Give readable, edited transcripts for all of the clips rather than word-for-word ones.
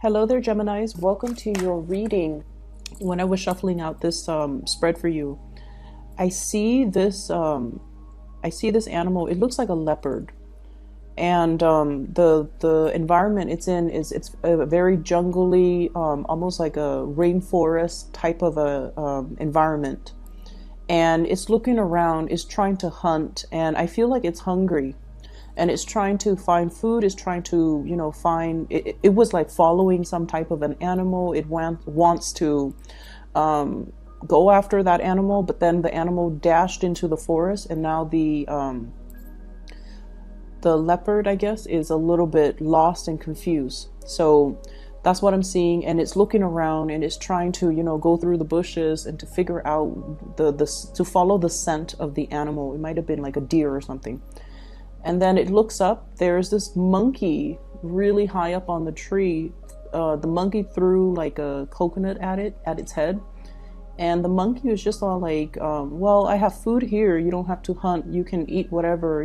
Hello there, Geminis. Welcome to your reading. When I was shuffling out this spread for you, I see this. I see this animal. It looks like a leopard, and the environment it's in is it's a very jungly, almost like a rainforest type of a environment, and it's looking around. It's trying to hunt, and I feel like it's hungry. And it's trying to find food, it's trying to, find, it was like following some type of an animal. It wants to go after that animal, but then the animal dashed into the forest, and now the leopard, I guess, is a little bit lost and confused. So that's what I'm seeing, and it's looking around and it's trying to, go through the bushes and to figure out to follow the scent of the animal. It might have been like a deer or something. And then it looks up, there's this monkey really high up on the tree. The monkey threw like a coconut at its head. And the monkey was just all like, well, I have food here. You don't have to hunt. You can eat whatever,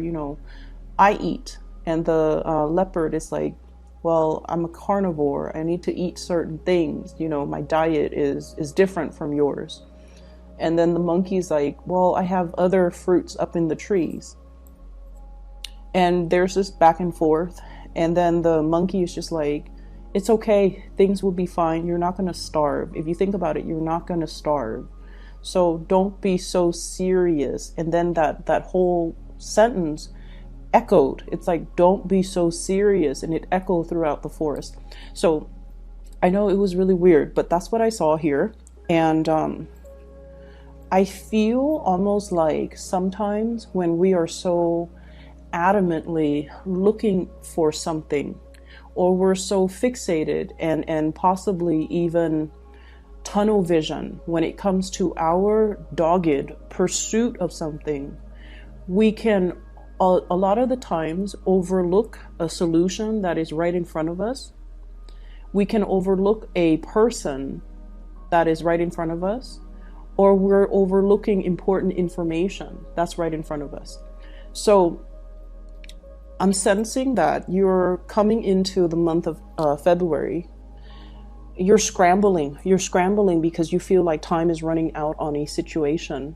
I eat. And the leopard is like, well, I'm a carnivore. I need to eat certain things. My diet is different from yours. And then the monkey's like, well, I have other fruits up in the trees. And there's this back and forth. And then the monkey is just like, it's okay. Things will be fine. You're not going to starve. If you think about it, you're not going to starve. So don't be so serious. And then that whole sentence echoed. It's like, don't be so serious. And it echoed throughout the forest. So I know it was really weird, but that's what I saw here. And I feel almost like sometimes when we are so adamantly looking for something, or we're so fixated and possibly even tunnel vision when it comes to our dogged pursuit of something, we can a lot of the times overlook a solution that is right in front of us. We can overlook a person that is right in front of us, or we're overlooking important information that's right in front of us. So I'm sensing that you're coming into the month of February. You're scrambling. You're scrambling because you feel like time is running out on a situation.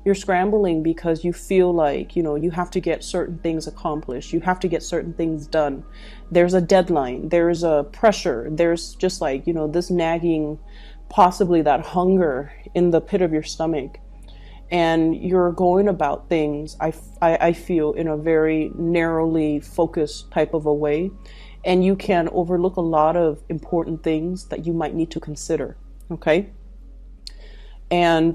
You're scrambling because you feel like, you have to get certain things accomplished. You have to get certain things done. There's a deadline. There's a pressure. There's just like, this nagging, possibly that hunger in the pit of your stomach. And you're going about things, I feel, in a very narrowly focused type of a way. And you can overlook a lot of important things that you might need to consider, okay? And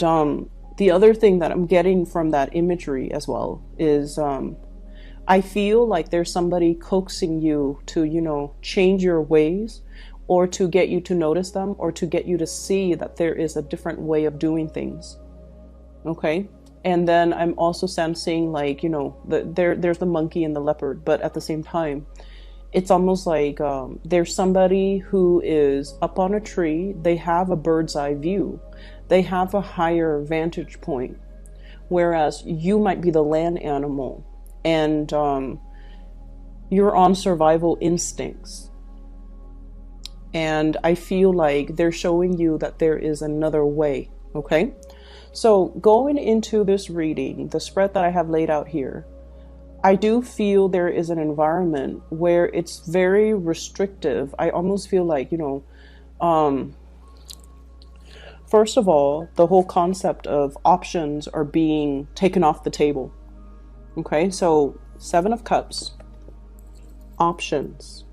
the other thing that I'm getting from that imagery as well is I feel like there's somebody coaxing you to, change your ways, or to get you to notice them, or to get you to see that there is a different way of doing things. Okay. And then I'm also sensing like, there's the monkey and the leopard, but at the same time, it's almost like there's somebody who is up on a tree. They have a bird's eye view. They have a higher vantage point, whereas you might be the land animal and you're on survival instincts. And I feel like they're showing you that there is another way. Okay. So going into this reading, the spread that I have laid out here, I do feel there is an environment where it's very restrictive. I almost feel like, first of all, the whole concept of options are being taken off the table. Okay, so 7 of Cups, options.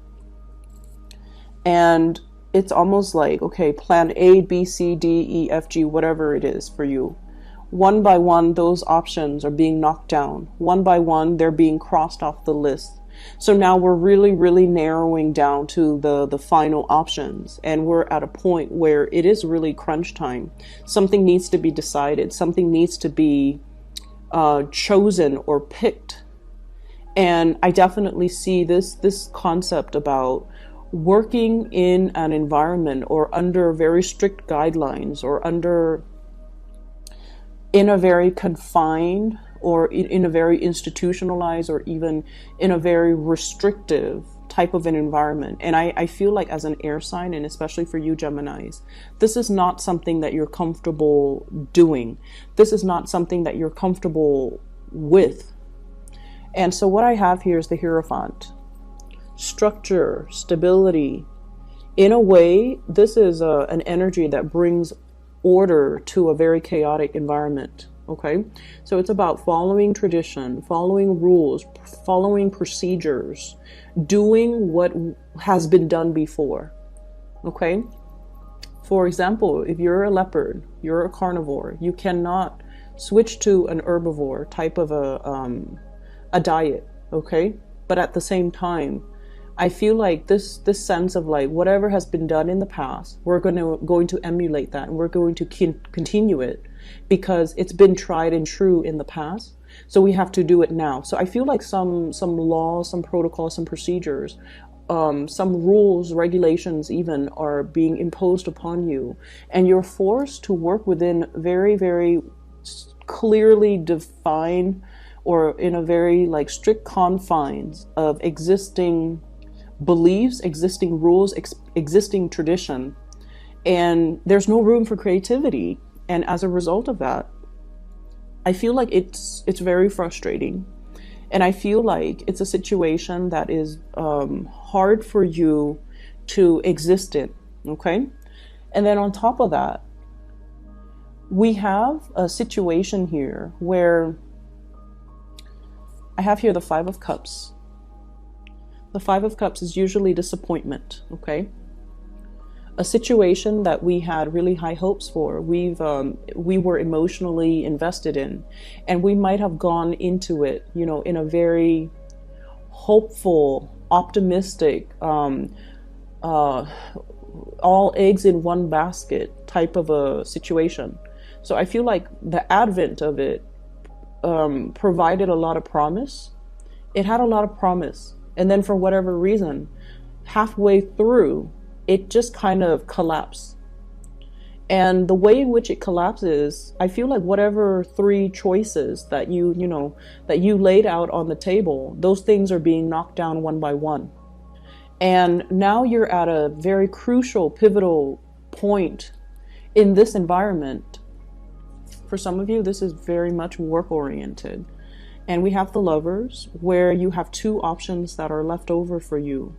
And it's almost like, okay, plan A, B, C, D, E, F, G, whatever it is for you. One by one, those options are being knocked down. One by one, they're being crossed off the list. So now we're really, really narrowing down to the final options. And we're at a point where it is really crunch time. Something needs to be decided. Something needs to be chosen or picked. And I definitely see this concept about working in an environment or under very strict guidelines, or in a very confined, or in a very institutionalized, or even in a very restrictive type of an environment. And I feel like as an air sign, and especially for you Geminis, this is not something that you're comfortable doing. This is not something that you're comfortable with. And so what I have here is the Hierophant. Structure, stability. In a way, this is an energy that brings order to a very chaotic environment. Okay, so it's about following tradition, following rules, following procedures, doing what has been done before. Okay, for example, if you're a leopard, you're a carnivore, you cannot switch to an herbivore type of a diet. Okay, but at the same time, I feel like this sense of like whatever has been done in the past, we're going to emulate that, and we're going to continue it because it's been tried and true in the past. So we have to do it now. So I feel like some laws, some protocols, some procedures, some rules, regulations even are being imposed upon you, and you're forced to work within very, very clearly defined, or in a very like strict confines of existing beliefs, existing rules, existing tradition, and there's no room for creativity. And as a result of that, I feel like it's very frustrating, and I feel like it's a situation that is hard for you to exist in. Okay, and then on top of that, we have a situation here where I have here the Five of Cups. The Five of Cups is usually disappointment, okay? A situation that we had really high hopes for, we were emotionally invested in, and we might have gone into it, you know, in a very hopeful, optimistic, all eggs in one basket type of a situation. So I feel like the advent of it provided a lot of promise. It had a lot of promise. And then for whatever reason, halfway through, it just kind of collapsed. And the way in which it collapses, I feel like whatever three choices that you laid out on the table, those things are being knocked down one by one. And now you're at a very crucial, pivotal point in this environment. For some of you, this is very much work-oriented. And we have the Lovers, where you have two options that are left over for you.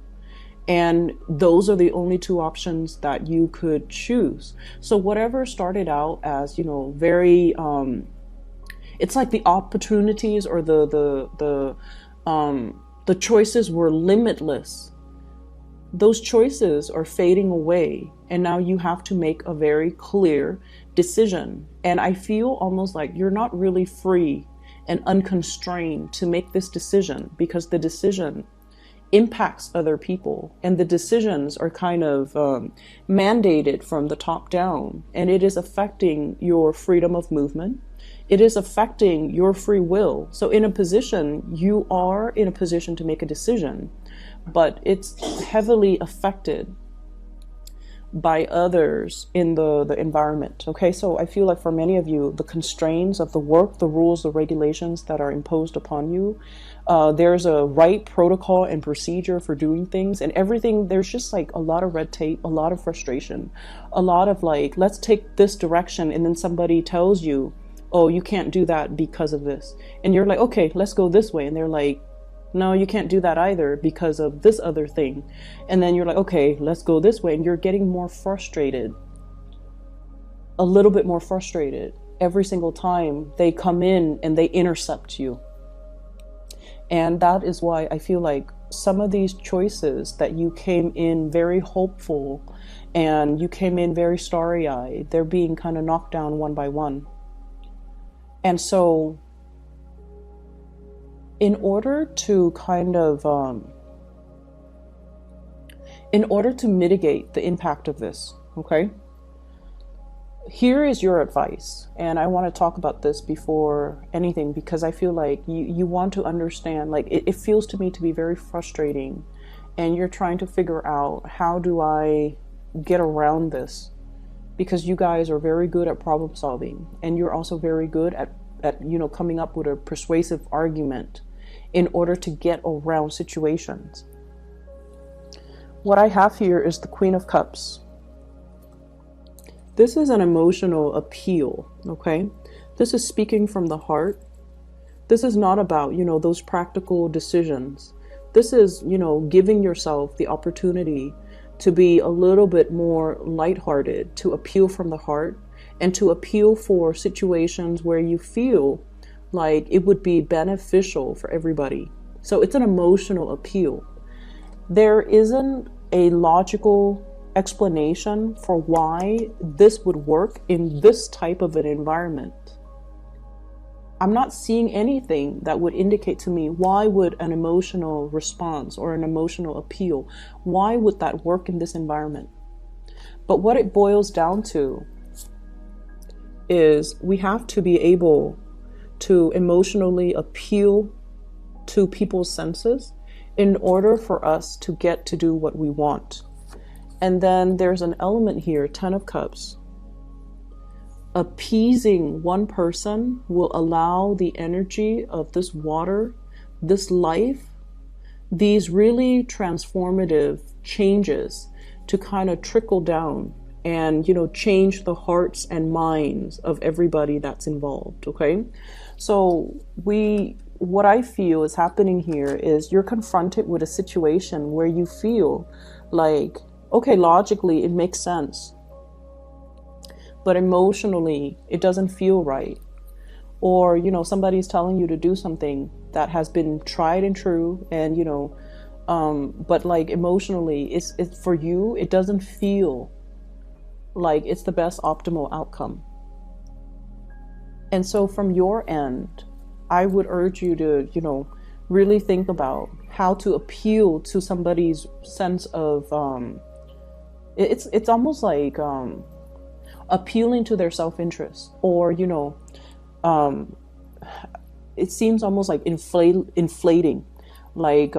And those are the only two options that you could choose. So whatever started out as, you know, very, it's like the opportunities or the choices were limitless. Those choices are fading away, and now you have to make a very clear decision. And I feel almost like you're not really free and unconstrained to make this decision, because the decision impacts other people, and the decisions are kind of mandated from the top down, and it is affecting your freedom of movement. It is affecting your free will. So you are in a position to make a decision, but it's heavily affected by others in the environment. Okay, so I feel like for many of you, the constraints of the work, the rules, the regulations that are imposed upon you, there's a right protocol and procedure for doing things, and everything, there's just like a lot of red tape, a lot of frustration, a lot of like, let's take this direction, and then somebody tells you, oh, you can't do that because of this, and you're like, okay, let's go this way, and they're like, no, you can't do that either because of this other thing. And then you're like, okay, let's go this way. And you're getting more frustrated, a little bit more frustrated every single time they come in and they intercept you. And that is why I feel like some of these choices that you came in very hopeful and you came in very starry-eyed, they're being kind of knocked down one by one. And so in order to kind of, in order to mitigate the impact of this, okay, here is your advice. And I want to talk about this before anything, because I feel like you want to understand, like it feels to me to be very frustrating, and you're trying to figure out, how do I get around this? Because you guys are very good at problem solving, and you're also very good at coming up with a persuasive argument in order to get around situations. what I have here is the Queen of Cups. This is an emotional appeal, okay? This is speaking from the heart. This is not about, those practical decisions. This is, giving yourself the opportunity to be a little bit more lighthearted, to appeal from the heart, and to appeal for situations where you feel like it would be beneficial for everybody. So it's an emotional appeal. There isn't a logical explanation for why this would work in this type of an environment. I'm not seeing anything that would indicate to me why would an emotional response or an emotional appeal, why would that work in this environment? But what it boils down to is we have to be able to emotionally appeal to people's senses in order for us to get to do what we want. And then there's an element here, 10 of Cups. Appeasing one person will allow the energy of this water, this life, these really transformative changes to kind of trickle down and, change the hearts and minds of everybody that's involved, okay? So what I feel is happening here is you're confronted with a situation where you feel like, okay, logically it makes sense, but emotionally it doesn't feel right. Or, somebody's telling you to do something that has been tried and true, and, but like emotionally, it's for you, it doesn't feel like it's the best optimal outcome. And so from your end, I would urge you to, really think about how to appeal to somebody's sense of, it's almost like appealing to their self-interest, or, it seems almost like inflating, like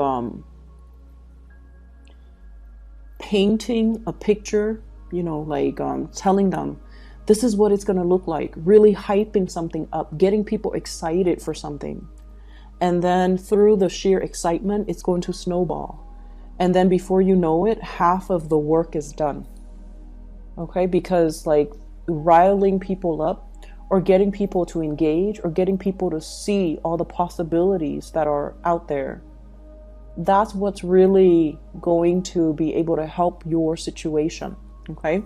painting a picture, like telling them this is what it's going to look like, really hyping something up, getting people excited for something. And then through the sheer excitement, it's going to snowball. And then before you know it, half of the work is done. Okay, because like riling people up or getting people to engage or getting people to see all the possibilities that are out there, that's what's really going to be able to help your situation. Okay.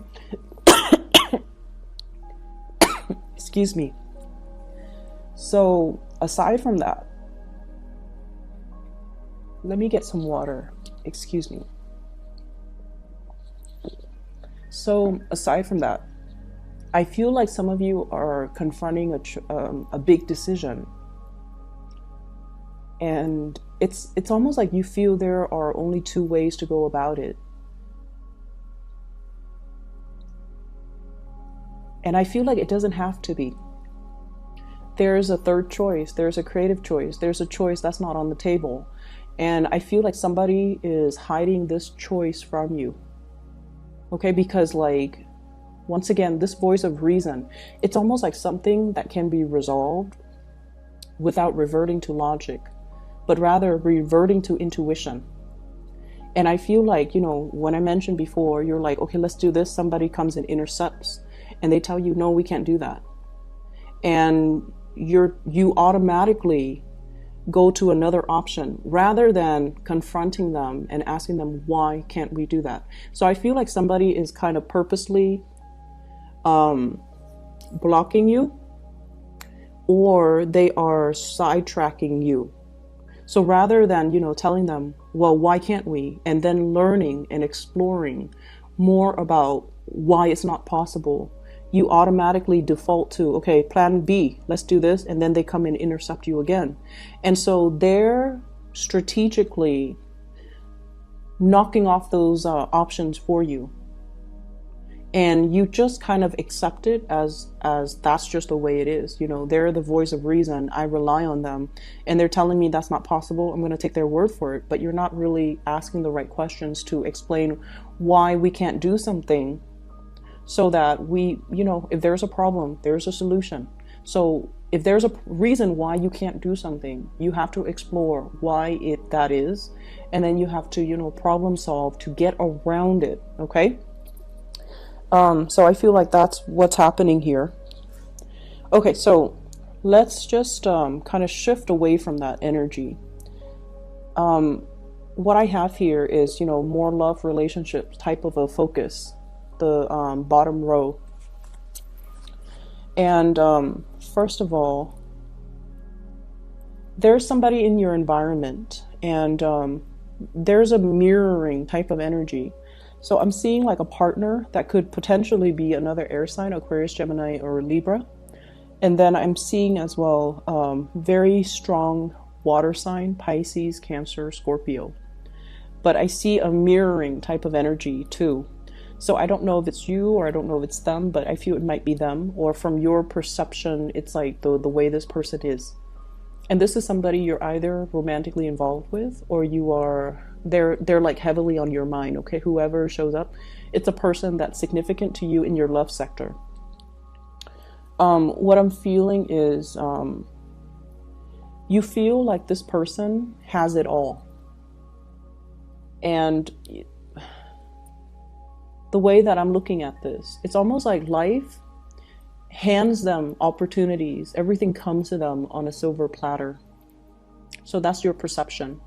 Excuse me. So aside from that, let me get some water. Excuse me. So aside from that, I feel like some of you are confronting a big decision, and it's almost like you feel there are only two ways to go about it. And I feel like it doesn't have to be. There's a third choice. There's a creative choice. There's a choice that's not on the table. And I feel like somebody is hiding this choice from you. Okay, because like, once again, this voice of reason, it's almost like something that can be resolved without reverting to logic, but rather reverting to intuition. And I feel like, when I mentioned before, you're like, okay, let's do this. Somebody comes and intercepts and they tell you, no, we can't do that. And you automatically go to another option rather than confronting them and asking them, why can't we do that? So I feel like somebody is kind of purposely blocking you, or they are sidetracking you. So rather than, telling them, well, why can't we? And then learning and exploring more about why it's not possible, you automatically default to, okay, plan B, let's do this. And then they come and intercept you again. And so they're strategically knocking off those options for you. And you just kind of accept it as that's just the way it is. They're the voice of reason. I rely on them. And they're telling me that's not possible. I'm going to take their word for it. But you're not really asking the right questions to explain why we can't do something, so that we, if there's a problem, there's a solution. So if there's a reason why you can't do something, you have to explore why that is, and then you have to, you know, problem solve to get around it. Okay. So I feel like that's what's happening here. Okay, so let's just kind of shift away from that energy. What I have here is, you know, more love relationship type of a focus, the bottom row. And first of all, there's somebody in your environment, and there's a mirroring type of energy. So I'm seeing like a partner that could potentially be another air sign, Aquarius, Gemini, or Libra. And then I'm seeing as well very strong water sign, Pisces, Cancer, Scorpio. But I see a mirroring type of energy too. So I don't know if it's you or I don't know if it's them, but I feel it might be them, or from your perception, it's like the way this person is. And this is somebody you're either romantically involved with, or you are, they're like heavily on your mind. Okay, whoever shows up, it's a person that's significant to you in your love sector. What I'm feeling is you feel like this person has it all. And the way that I'm looking at this, it's almost like life hands them opportunities. Everything comes to them on a silver platter. So that's your perception.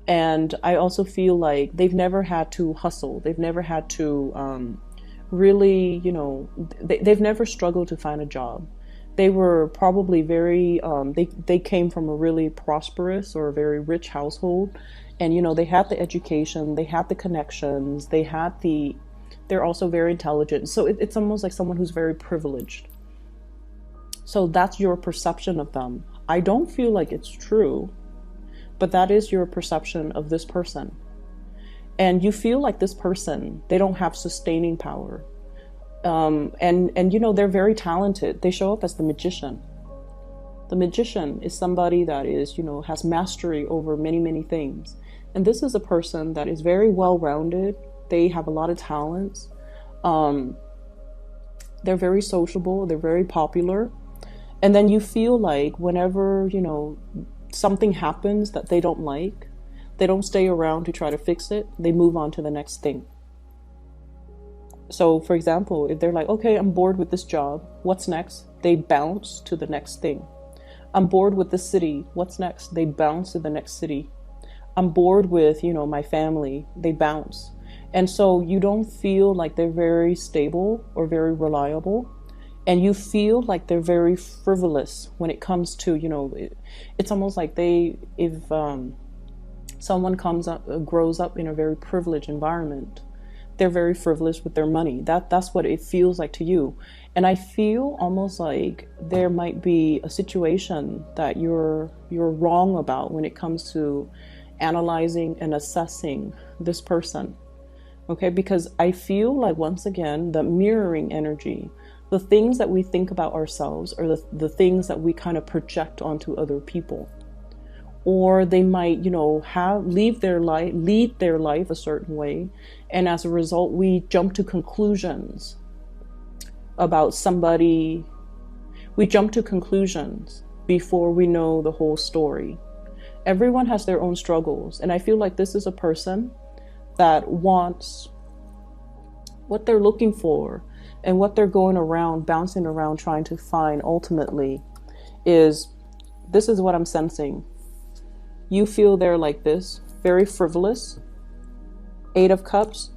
And I also feel like they've never had to hustle. They've never had to really, you know, they've never struggled to find a job. They were probably very, they came from a really prosperous or a very rich household. And, you know, they had the education, they had the connections, they're also very intelligent. So it's almost like someone who's very privileged. So that's your perception of them. I don't feel like it's true, but that is your perception of this person. And you feel like this person, they don't have sustaining power. And you know, they're very talented. They show up as the magician. The magician is somebody that is, you know, has mastery over many, many things. And this is a person that is very well-rounded. They have a lot of talents. They're very sociable. They're very popular. And then you feel like whenever, you know, something happens that they don't like, they don't stay around to try to fix it. They move on to the next thing. So, for example, if they're like, okay, I'm bored with this job, what's next? They bounce to the next thing. I'm bored with this city, what's next? They bounce to the next city. I'm bored with, you know, my family, they bounce. And so you don't feel like they're very stable or very reliable. And you feel like they're very frivolous when it comes to, you know, it's almost like if someone grows up in a very privileged environment, they're very frivolous with their money. That's what it feels like to you. And I feel almost like there might be a situation that you're wrong about when it comes to analyzing and assessing this person. Okay, because I feel like, once again, the mirroring energy, the things that we think about ourselves are the things that we kind of project onto other people. Or they might, you know, lead their life a certain way. And as a result, we jump to conclusions about somebody. We jump to conclusions before we know the whole story. Everyone has their own struggles. And I feel like this is a person that wants what they're looking for, and what they're going around, bouncing around, trying to find ultimately is, this is what I'm sensing. You feel they're like this, very frivolous. 8 of Cups.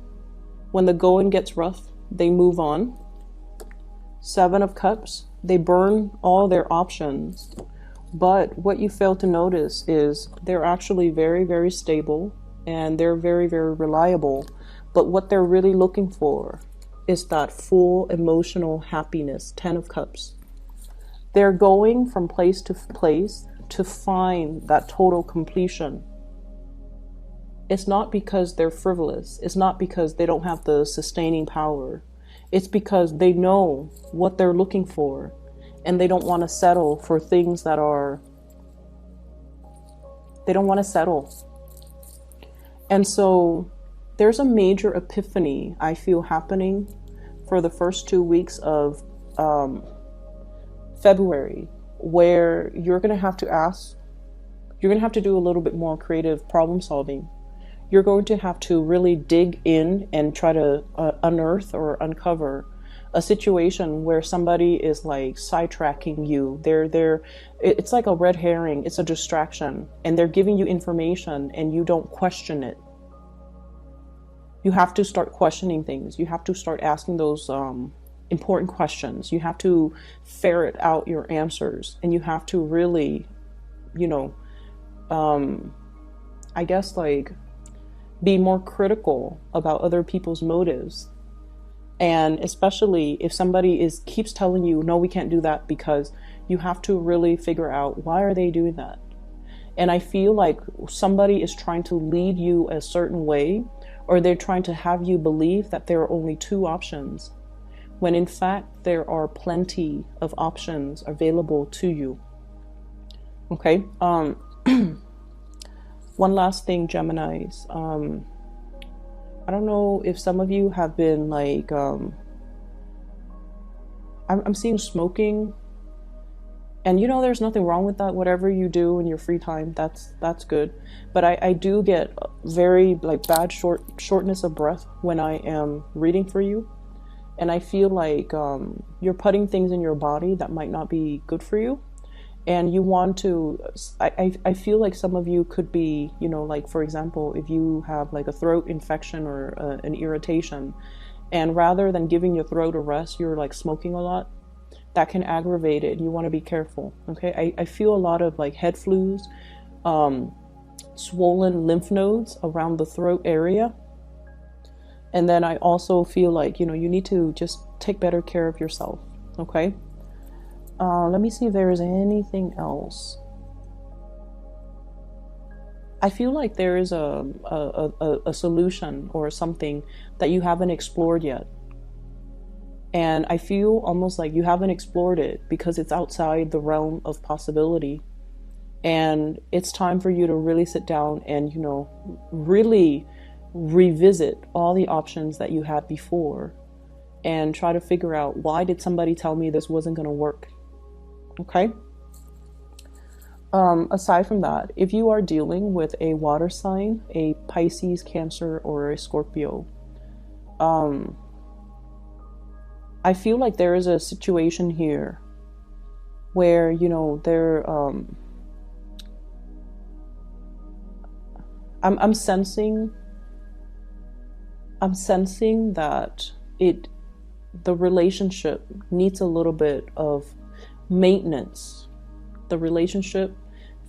When the going gets rough, they move on. 7 of Cups. They burn all their options. But what you fail to notice is they're actually very, very stable, and they're very, very reliable. But what they're really looking for is that full emotional happiness. 10 of Cups. They're going from place to place to find that total completion. It's not because they're frivolous. It's not because they don't have the sustaining power. It's because they know what they're looking for, and they don't want to settle for things that are, they don't want to settle. And so there's a major epiphany I feel happening for the first 2 weeks of February, where you're going to have to ask, you're going to have to do a little bit more creative problem solving. You're going to have to really dig in and try to unearth or uncover a situation where somebody is like sidetracking you. It's like a red herring. It's a distraction, and they're giving you information and you don't question it. You have to start questioning things. You have to start asking those important questions. You have to ferret out your answers, and you have to really, I guess, like, be more critical about other people's motives. And especially if somebody keeps telling you, no, we can't do that, because you have to really figure out, why are they doing that? And I feel like somebody is trying to lead you a certain way, or they're trying to have you believe that there are only two options, when in fact there are plenty of options available to you. Okay. One last thing, Geminis. I don't know if some of you have been like, I'm seeing smoking, and there's nothing wrong with that. Whatever you do in your free time, that's good. But I do get very like bad shortness of breath when I am reading for you, and I feel like you're putting things in your body that might not be good for you. And you want to, I feel like some of you could be, like, for example, if you have like a throat infection or an irritation, and rather than giving your throat a rest, you're like smoking a lot, that can aggravate it. You want to be careful. Okay. I feel a lot of like head flus, swollen lymph nodes around the throat area. And then I also feel like, you need to just take better care of yourself. Okay. Let me see if there is anything else. I feel like there is a solution or something that you haven't explored yet. And I feel almost like you haven't explored it because it's outside the realm of possibility. And it's time for you to really sit down and, really revisit all the options that you had before and try to figure out, why did somebody tell me this wasn't going to work? Okay. Aside from that, if you are dealing with a water sign, a Pisces, Cancer, or a Scorpio, I feel like there is a situation here where, I'm sensing that the relationship needs a little bit of maintenance. The relationship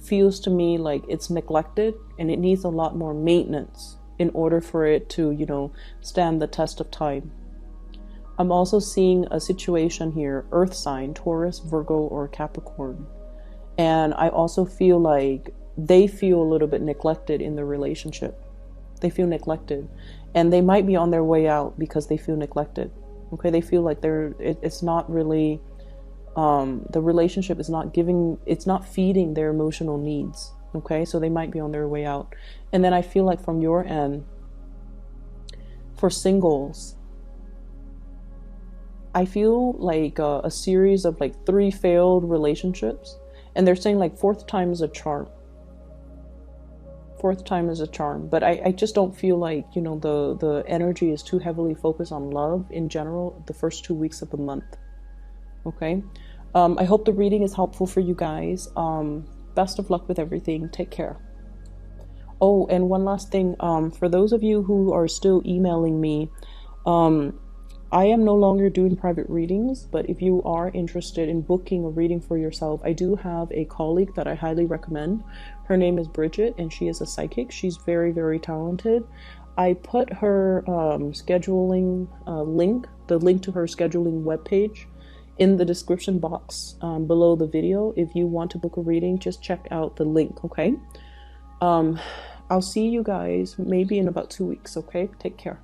feels to me like it's neglected, and it needs a lot more maintenance in order for it to, stand the test of time. I'm also seeing a situation here, earth sign, Taurus, Virgo, or Capricorn. And I also feel like they feel a little bit neglected in the relationship. They feel neglected, and they might be on their way out because they feel neglected. Okay. They feel like it's not really, the relationship is it's not feeding their emotional needs. Okay. So they might be on their way out. And then I feel like from your end, for singles, I feel like a series of like 3 failed relationships, and they're saying like 4th time is a charm. 4th time is a charm. But I just don't feel like, the energy is too heavily focused on love in general the first 2 weeks of the month. Okay. I hope the reading is helpful for you guys. Best of luck with everything. Take care. Oh, and one last thing. For those of you who are still emailing me, I am no longer doing private readings, but if you are interested in booking a reading for yourself, I do have a colleague that I highly recommend. Her name is Bridget, and she is a psychic. She's very, very talented. I put her scheduling link, the link to her scheduling webpage, in the description box below the video. If you want to book a reading, just check out the link, okay? I'll see you guys maybe in about 2 weeks, okay? Take care.